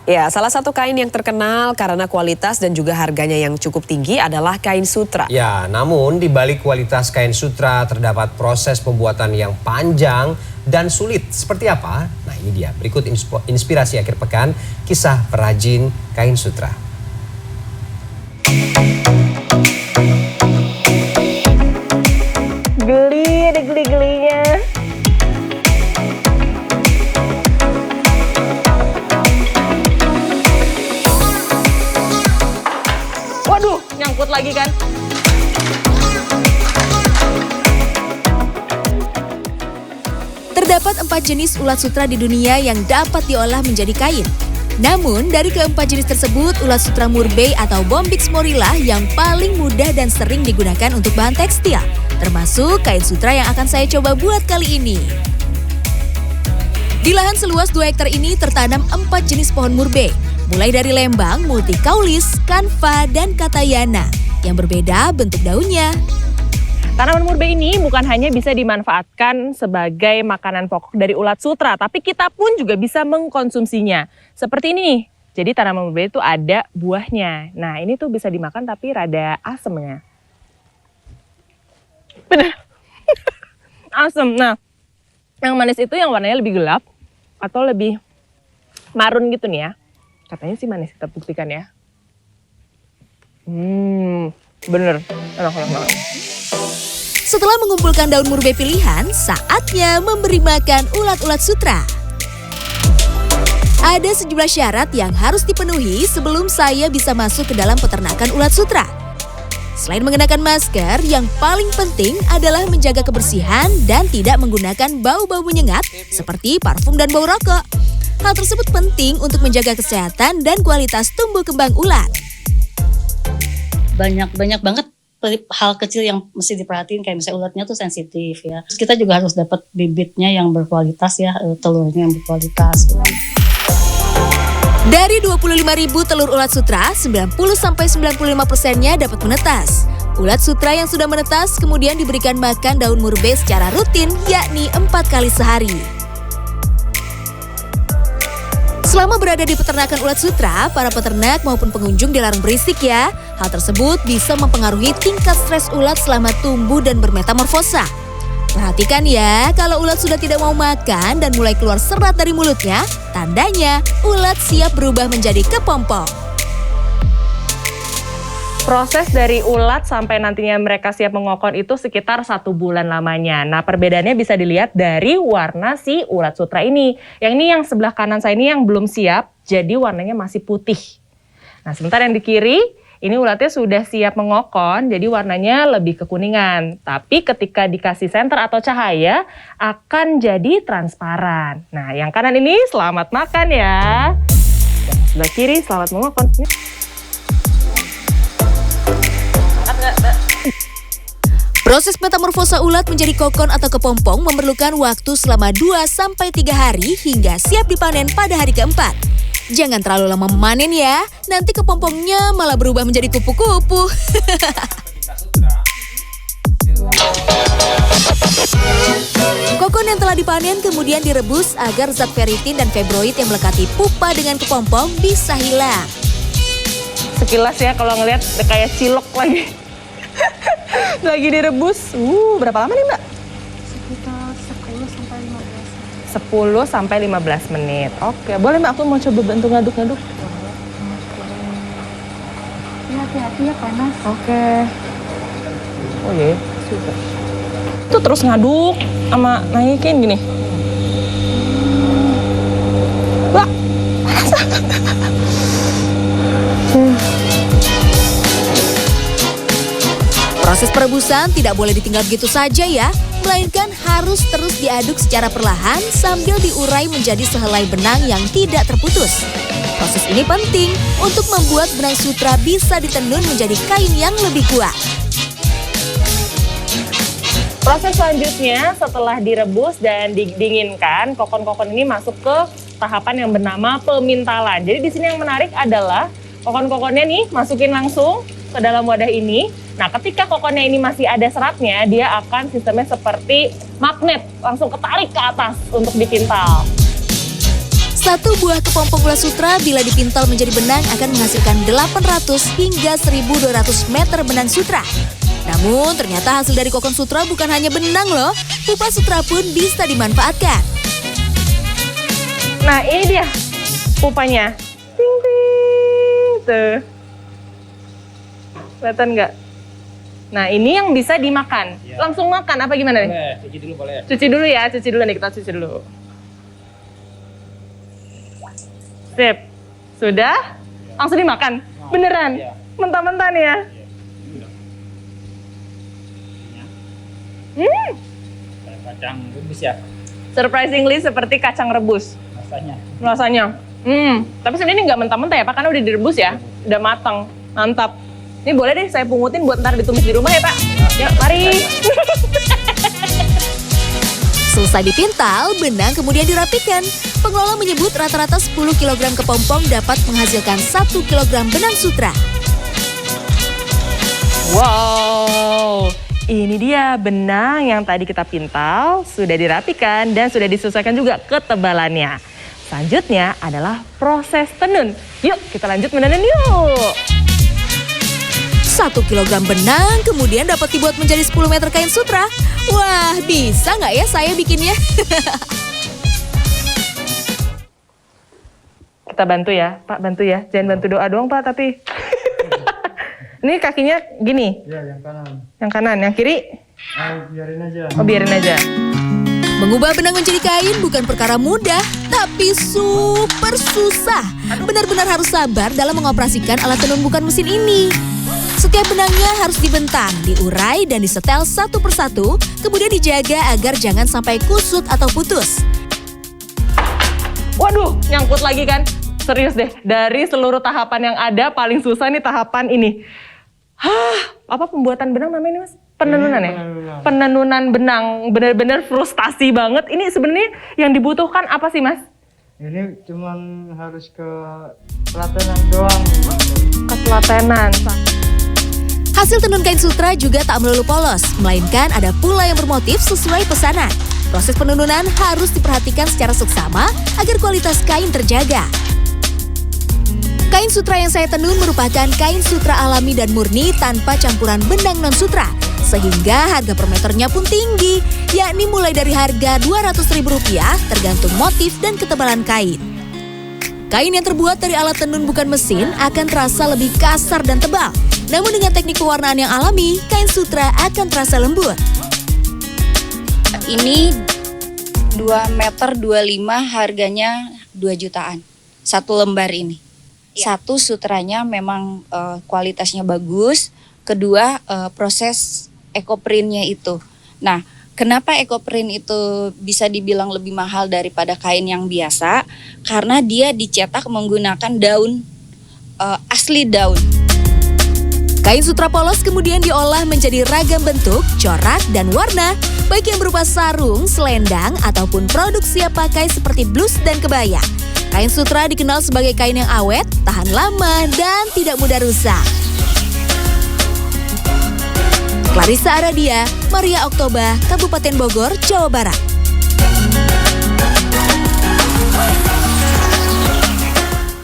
Ya, salah satu kain yang terkenal karena kualitas dan juga harganya yang cukup tinggi adalah kain sutra. Ya, namun di balik kualitas kain sutra terdapat proses pembuatan yang panjang dan sulit. Seperti apa? Nah, ini dia. Berikut inspirasi akhir pekan, kisah perajin kain sutra. Geli, ada geli-gelinya. Waduh, nyangkut lagi kan. Terdapat 4 jenis ulat sutra di dunia yang dapat diolah menjadi kain. Namun, dari keempat jenis tersebut, ulat sutra murbei atau Bombyx morilla yang paling mudah dan sering digunakan untuk bahan tekstil. Termasuk kain sutra yang akan saya coba buat kali ini. Di lahan seluas 2 hektar ini tertanam 4 jenis pohon murbei. Mulai dari lembang, multicaulis, kanva, dan katayana. Yang berbeda bentuk daunnya. Tanaman murbei ini bukan hanya bisa dimanfaatkan sebagai makanan pokok dari ulat sutra, tapi kita pun juga bisa mengkonsumsinya. Seperti ini nih, jadi tanaman murbei itu ada buahnya. Nah, ini tuh bisa dimakan tapi rada asemnya. Bener. Asem. Nah, yang manis itu yang warnanya lebih gelap atau lebih marun gitu nih ya. Katanya sih manis, kita buktikan ya. Bener, enak banget. Setelah mengumpulkan daun murbei pilihan, saatnya memberi makan ulat-ulat sutra. Ada sejumlah syarat yang harus dipenuhi sebelum saya bisa masuk ke dalam peternakan ulat sutra. Selain mengenakan masker, yang paling penting adalah menjaga kebersihan dan tidak menggunakan bau-bau menyengat seperti parfum dan bau rokok. Hal tersebut penting untuk menjaga kesehatan dan kualitas tumbuh kembang ulat. Banyak banget hal kecil yang mesti diperhatiin, kayak misalnya ulatnya tuh sensitif ya. Terus kita juga harus dapat bibitnya yang berkualitas ya, telurnya yang berkualitas. Dari 25.000 telur ulat sutra, 90-95%-nya dapat menetas. Ulat sutra yang sudah menetas kemudian diberikan makan daun murbei secara rutin, yakni 4 kali sehari. Selama berada di peternakan ulat sutra, para peternak maupun pengunjung dilarang berisik ya. Hal tersebut bisa mempengaruhi tingkat stres ulat selama tumbuh dan bermetamorfosa. Perhatikan ya, kalau ulat sudah tidak mau makan dan mulai keluar serat dari mulutnya, tandanya ulat siap berubah menjadi kepompong. Proses dari ulat sampai nantinya mereka siap mengokon itu sekitar 1 bulan lamanya. Nah, perbedaannya bisa dilihat dari warna si ulat sutra ini. Yang ini yang sebelah kanan saya ini yang belum siap, jadi warnanya masih putih. Nah, sementara yang di kiri, ini ulatnya sudah siap mengokon, jadi warnanya lebih kekuningan. Tapi ketika dikasih senter atau cahaya, akan jadi transparan. Nah, yang kanan ini selamat makan ya. Yang sebelah kiri selamat mengokon. Proses metamorfosa ulat menjadi kokon atau kepompong memerlukan waktu selama 2-3 hari hingga siap dipanen pada hari keempat. Jangan terlalu lama memanen ya, nanti kepompongnya malah berubah menjadi kupu-kupu. Kokon yang telah dipanen kemudian direbus agar zat ferritin dan fibroid yang melekati pupa dengan kepompong bisa hilang. Sekilas ya kalau ngelihat kayak cilok lagi. Lagi direbus. Berapa lama nih, Mbak? Sekitar 10-15 menit. Oke, boleh Mbak, aku mau coba bantu ngaduk-ngaduk. Ya, hati-hati ya, panas. Oke. Oh iya, super. Tuh terus ngaduk sama naikin gini. Wah, Proses perebusan tidak boleh ditinggal begitu saja ya, melainkan harus terus diaduk secara perlahan sambil diurai menjadi sehelai benang yang tidak terputus. Proses ini penting untuk membuat benang sutra bisa ditenun menjadi kain yang lebih kuat. proses selanjutnya setelah direbus dan didinginkan, kokon-kokon ini masuk ke tahapan yang bernama pemintalan. Jadi di sini yang menarik adalah kokon-kokonnya nih masukin langsung ke dalam wadah ini. Nah, ketika kokonnya ini masih ada seratnya, dia akan sistemnya seperti magnet, langsung ketarik ke atas untuk dipintal. Satu buah kepompong ulat sutra bila dipintal menjadi benang akan menghasilkan 800 hingga 1.200 meter benang sutra. Namun ternyata hasil dari kokon sutra bukan hanya benang loh, pupa sutra pun bisa dimanfaatkan. Nah ini dia pupanya. Ting ting. Tuh. Kelihatan nggak? Nah ini yang bisa dimakan. Langsung makan apa gimana nih? Boleh, cuci dulu boleh. Cuci dulu ya, cuci dulu nih, kita cuci dulu. Sip. Sudah? Langsung dimakan? Beneran? Iya. Mentah-mentah nih ya? Kayak kacang rebus ya Surprisingly seperti kacang rebus rasanya. Tapi sebenarnya ini nggak mentah-mentah ya Pak, karena udah direbus ya, udah matang, mantap. Ini boleh deh saya pungutin buat ntar ditumis di rumah ya Pak. Yuk, mari. Selesai dipintal, benang kemudian dirapikan. Pengelola menyebut rata-rata 10 kg kepompong dapat menghasilkan 1 kg benang sutra. Wow, ini dia benang yang tadi kita pintal, sudah dirapikan dan sudah disesuaikan juga ketebalannya. Selanjutnya adalah proses tenun. Yuk kita lanjut menenun yuk. 1 kg benang kemudian dapat dibuat menjadi 10 meter kain sutra. Wah, bisa nggak ya saya bikinnya? Kita bantu ya, Pak, bantu ya. Jangan bantu doa doang, Pak, tapi. Ini kakinya gini. Iya, yang kanan. Yang kanan, yang kiri? Biarin aja. Oh, biarin aja. Mengubah benang menjadi kain bukan perkara mudah, tapi super susah. Benar-benar harus sabar dalam mengoperasikan alat tenun bukan mesin ini. Setiap benangnya harus dibentang, diurai, dan disetel satu persatu, kemudian dijaga agar jangan sampai kusut atau putus. Waduh, nyangkut lagi kan? Serius deh, dari seluruh tahapan yang ada, paling susah nih tahapan ini. Apa pembuatan benang namanya ini Mas? Penenunan ya? Penenunan benang, benar-benar frustasi banget. Ini sebenarnya yang dibutuhkan apa sih Mas? Ini cuman harus ke telatenan doang. Ketelatenan. Hasil tenun kain sutra juga tak melulu polos, melainkan ada pula yang bermotif sesuai pesanan. Proses penenunan harus diperhatikan secara seksama agar kualitas kain terjaga. Kain sutra yang saya tenun merupakan kain sutra alami dan murni tanpa campuran benang non-sutra, sehingga harga per meternya pun tinggi, yakni mulai dari harga Rp200.000 tergantung motif dan ketebalan kain. Kain yang terbuat dari alat tenun bukan mesin akan terasa lebih kasar dan tebal. Namun dengan teknik pewarnaan yang alami, kain sutra akan terasa lembut. Ini 2,25 meter harganya 2 jutaan. 1 lembar ini. Satu, sutranya memang kualitasnya bagus. Kedua, proses ekoprintnya itu. Nah, kenapa ekoprint itu bisa dibilang lebih mahal daripada kain yang biasa? Karena dia dicetak menggunakan daun, asli daun. Kain sutra polos kemudian diolah menjadi ragam bentuk, corak, dan warna, baik yang berupa sarung, selendang, ataupun produk siap pakai seperti blus dan kebaya. Kain sutra dikenal sebagai kain yang awet, tahan lama, dan tidak mudah rusak. Clarissa Aradia, Maria Oktober, Kabupaten Bogor, Jawa Barat.